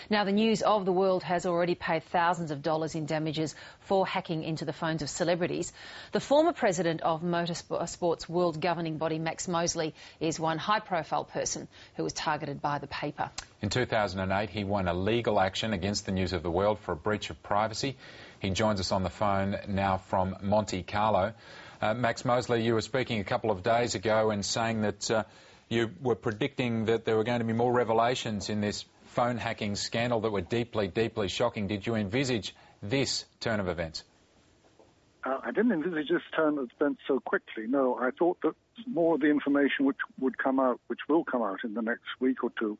Now, the News of the World has already paid thousands of dollars in damages for hacking into the phones of celebrities. The former president of motorsport's world governing body, Max Mosley, is one high-profile person who was targeted by the paper. In 2008, he won a legal action against the News of the World for a breach of privacy. He joins us on the phone now from Monte Carlo. Max Mosley, you were speaking a couple of days ago and saying that you were predicting that there were going to be more revelations in this phone hacking scandal that were deeply, deeply shocking. Did you envisage this turn of events? I didn't envisage this turn of events so quickly, no. I thought that more of the information which would come out, which will come out in the next week or two,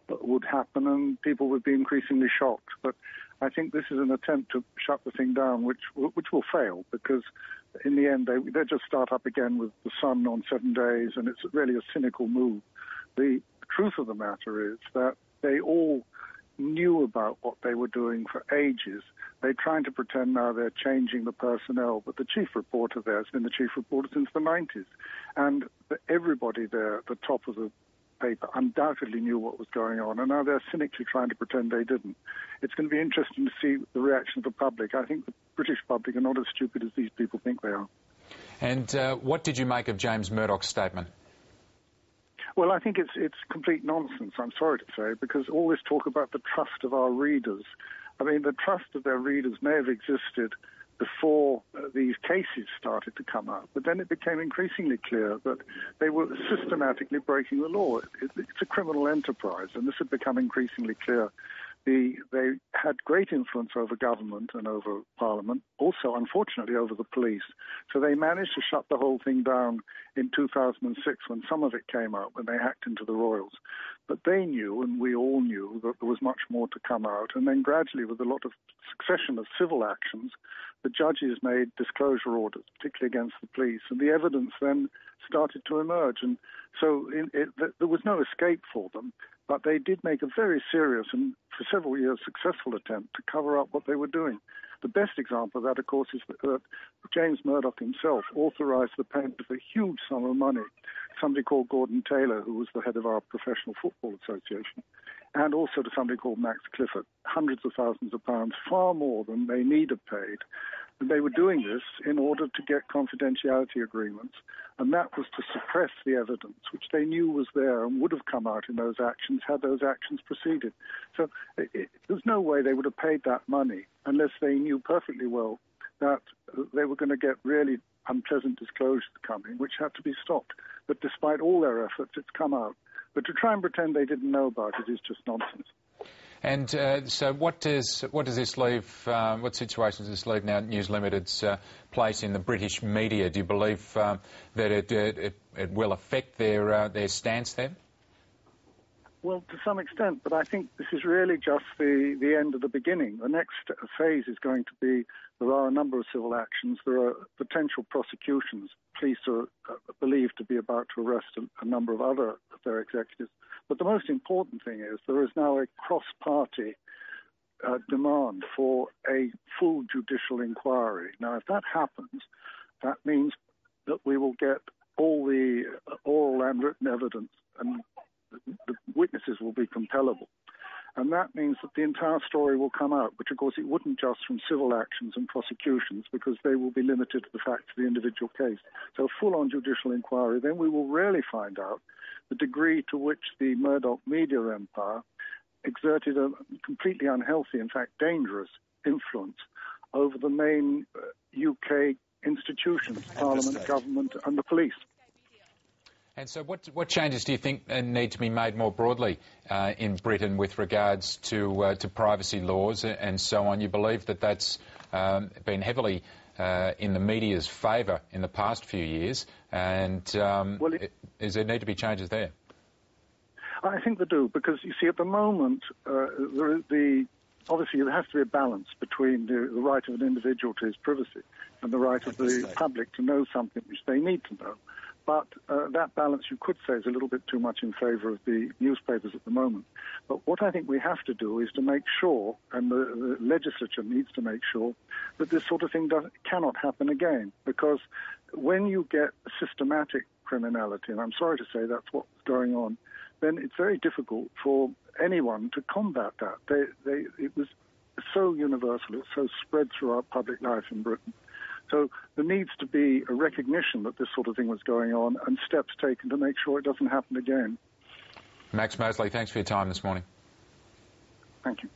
would happen and people would be increasingly shocked. But I think this is an attempt to shut the thing down, which will fail, because in the end they just start up again with the sun on 7 days, and it's really a cynical move. The truth of the matter is that they all knew about what they were doing for ages. They're trying to pretend now they're changing the personnel, but the chief reporter there has been the chief reporter since the 90s. And everybody there at the top of the paper undoubtedly knew what was going on, and now they're cynically trying to pretend they didn't. It's going to be interesting to see the reaction of the public. I think the British public are not as stupid as these people think they are. And what did you make of James Murdoch's statement? Well, I think it's complete nonsense, I'm sorry to say, because all this talk about the trust of our readers, I mean, the trust of their readers may have existed before these cases started to come out, but then it became increasingly clear that they were systematically breaking the law. It's a criminal enterprise, and this had become increasingly clear. They had great influence over government and over Parliament, also, unfortunately, over the police. So they managed to shut the whole thing down in 2006 when some of it came out, when they hacked into the royals. But they knew, and we all knew, that there was much more to come out. And then gradually, with a lot of succession of civil actions, the judges made disclosure orders, particularly against the police, and the evidence then started to emerge. And so there was no escape for them, but they did make a very serious and, for several years, successful attempt to cover up what they were doing. The best example of that, of course, is that James Murdoch himself authorized the payment of a huge sum of money to somebody called Gordon Taylor, who was the head of our Professional Football Association, and also to somebody called Max Clifford, hundreds of thousands of pounds, far more than they need have paid. And they were doing this in order to get confidentiality agreements, and that was to suppress the evidence, which they knew was there and would have come out in those actions had those actions proceeded. So there's no way they would have paid that money unless they knew perfectly well that they were going to get really unpleasant disclosures coming, which had to be stopped. But despite all their efforts, it's come out. But to try and pretend they didn't know about it is just nonsense. And so what does this leave, what situation does this leave now News Limited's place in the British media? Do you believe that it will affect their stance there? Well, to some extent, but I think this is really just the end of the beginning. The next phase is going to be, there are a number of civil actions, there are potential prosecutions. Police are believed to be about to arrest a number of other of their executives. But the most important thing is there is now a cross-party demand for a full judicial inquiry. Now, if that happens, that means that we will get all the oral and written evidence, and the witnesses will be compellable. And that means that the entire story will come out, which, of course, it wouldn't just from civil actions and prosecutions, because they will be limited to the facts of the individual case. So a full-on judicial inquiry, then we will really find out the degree to which the Murdoch media empire exerted a completely unhealthy, in fact dangerous, influence over the main UK institutions, Parliament, government and the police. And so what changes do you think need to be made more broadly in Britain with regards to privacy laws and so on? You believe that that's been heavily in the media's favour in the past few years, and does there need to be changes there? I think they do, because you see at the moment obviously there has to be a balance between the right of an individual to his privacy and the right of the public to know something which they need to know. But that balance, you could say, is a little bit too much in favour of the newspapers at the moment. But what I think we have to do is to make sure, and the legislature needs to make sure, that this sort of thing cannot happen again. Because when you get systematic criminality, and I'm sorry to say that's what's going on, then it's very difficult for anyone to combat that. It was so universal, it's so spread throughout public life in Britain. So there needs to be a recognition that this sort of thing was going on and steps taken to make sure it doesn't happen again. Max Mosley, thanks for your time this morning. Thank you.